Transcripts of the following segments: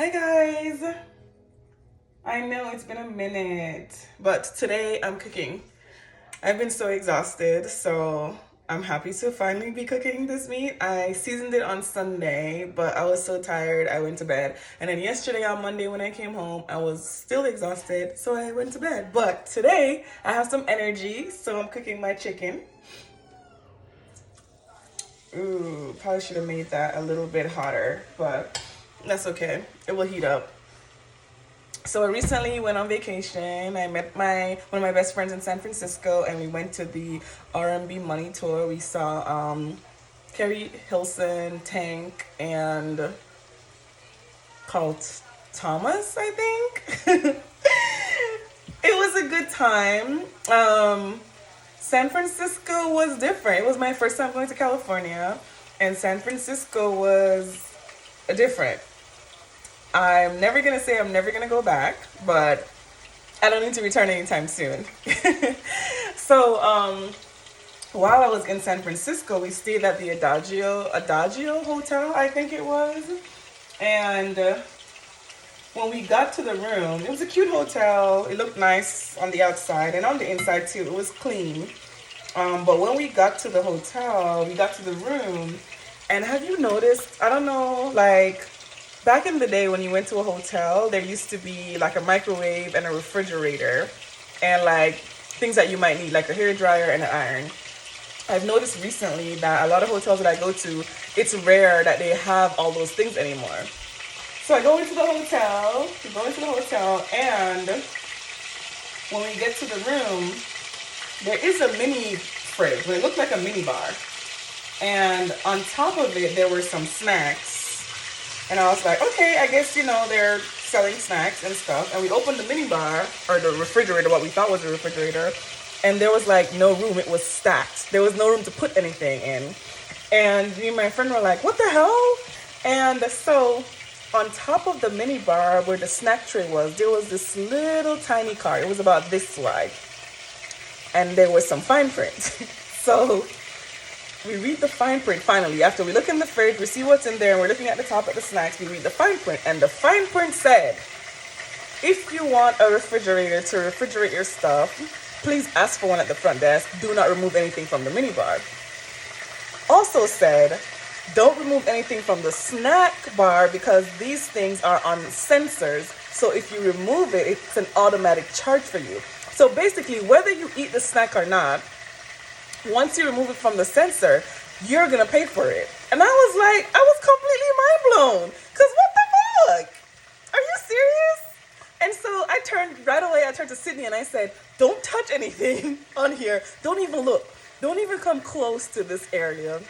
Hi guys! I know it's been a minute, but today I'm cooking. I've been so exhausted, so I'm happy to finally be cooking this meat. I seasoned it on Sunday, but I was so tired I went to bed. And then yesterday on Monday when I came home, I was still exhausted, so I went to bed. But today I have some energy, so I'm cooking my chicken. Ooh, probably should have made that a little bit hotter, but that's okay. It will heat up. So I recently went on vacation. I met one of my best friends in San Francisco, and we went to the R&B Money Tour. We saw Carrie Hilson, Tank, and Carl Thomas, I think. It was a good time. San Francisco was different. It was my first time going to California, and San Francisco was different. I'm never gonna say I'm never gonna go back, but I don't need to return anytime soon. So, while I was in San Francisco, we stayed at the Adagio Hotel, I think it was. And when we got to the room, it was a cute hotel. It looked nice on the outside and on the inside too. It was clean. But when we got to the hotel, we got to the room, and have you noticed? I don't know, like back in the day when you went to a hotel, there used to be like a microwave and a refrigerator, and like things that you might need, like a hair dryer and an iron. I've noticed recently that a lot of hotels that I go to, it's rare that they have all those things anymore. So I go into the hotel, and when we get to the room, there is a mini fridge, but it looked like a mini bar. And on top of it, there were some snacks. And I was like, okay, I guess, they're selling snacks and stuff. And we opened the mini bar, or the refrigerator, what we thought was a refrigerator. And there was like no room. It was stacked. There was no room to put anything in. And me and my friend were like, what the hell? And so on top of the mini bar where the snack tray was, there was this little tiny card. It was about this wide. And there was some fine print. So we read the fine print finally. After we look in the fridge, we see what's in there, and we're looking at the top of the snacks, we read the fine print. And the fine print said, if you want a refrigerator to refrigerate your stuff, please ask for one at the front desk. Do not remove anything from the minibar. Also said, don't remove anything from the snack bar because these things are on sensors. So if you remove it, it's an automatic charge for you. So basically, whether you eat the snack or not, once you remove it from the sensor, you're gonna pay for it. And I was completely mind blown. Cause what the fuck? Are you serious? And so I turned to Sydney and I said, don't touch anything on here. Don't even look. Don't even come close to this area.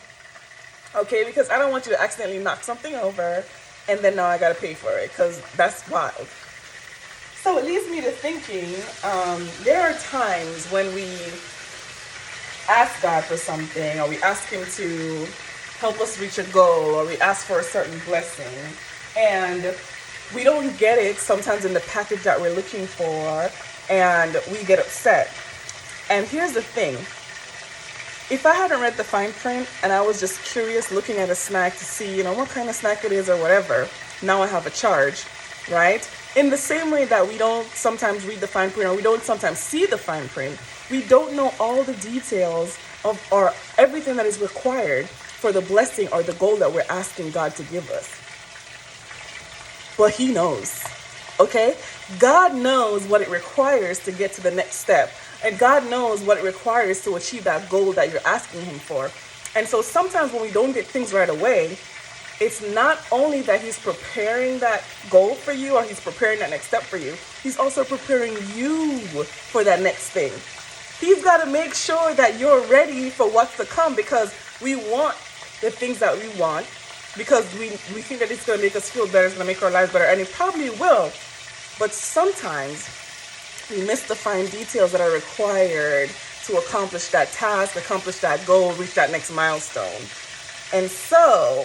Okay, because I don't want you to accidentally knock something over and then now I gotta pay for it, because that's wild. So it leads me to thinking, there are times when we ask God for something, or we ask Him to help us reach a goal, or we ask for a certain blessing, and we don't get it sometimes in the package that we're looking for, and we get upset. And here's the thing. If I hadn't read the fine print and I was just curious looking at a snack to see, what kind of snack it is or whatever, now I have a charge, right? In the same way that we don't sometimes read the fine print, or we don't sometimes see the fine print, we don't know all the details of or everything that is required for the blessing or the goal that we're asking God to give us. But He knows, okay? God knows what it requires to get to the next step. And God knows what it requires to achieve that goal that you're asking Him for. And so sometimes when we don't get things right away, it's not only that He's preparing that goal for you, or He's preparing that next step for you, He's also preparing you for that next thing. He's got to make sure that you're ready for what's to come, because we want the things that we want, because we think that it's going to make us feel better, it's going to make our lives better, and it probably will. But sometimes we miss the fine details that are required to accomplish that task, accomplish that goal, reach that next milestone. And so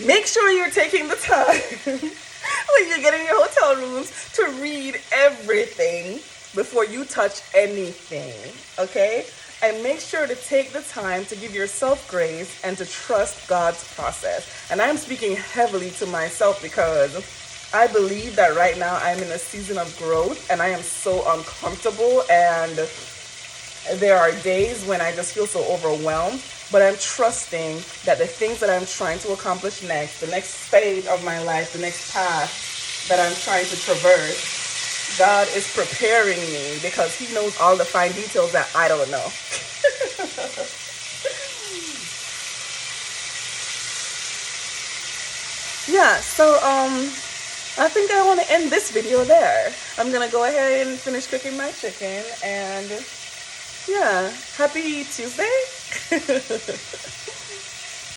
make sure you're taking the time when you get in your hotel rooms to read everything before you touch anything, okay? And make sure to take the time to give yourself grace and to trust God's process. And I'm speaking heavily to myself because I believe that right now I'm in a season of growth and I am so uncomfortable, and there are days when I just feel so overwhelmed, but I'm trusting that the things that I'm trying to accomplish next, the next stage of my life, the next path that I'm trying to traverse, God is preparing me because He knows all the fine details that I don't know. Yeah, so I think I want to end this video there. I'm gonna go ahead and finish cooking my chicken, and yeah, happy Tuesday.